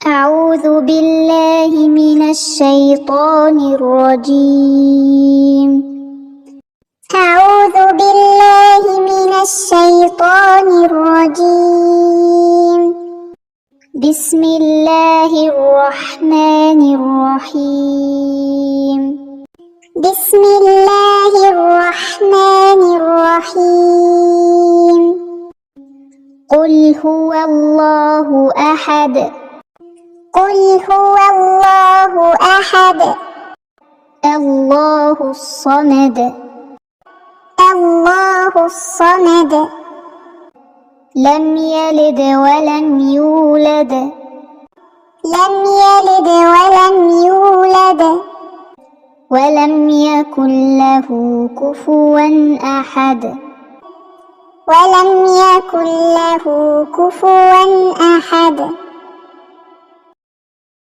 أعوذ بالله من الشيطان الرجيم. أعوذ بالله من الشيطان الرجيم. بسم الله الرحمن الرحيم. بسم الله الرحمن الرحيم. قل هو الله أحد. قل هو الله أحد. الله الصمد. الله الصمد. لم يلد ولم يولد. لم يلد ولم يولد. ولم يكن له كفوا أحد. ولم يكن له كفوا أحد.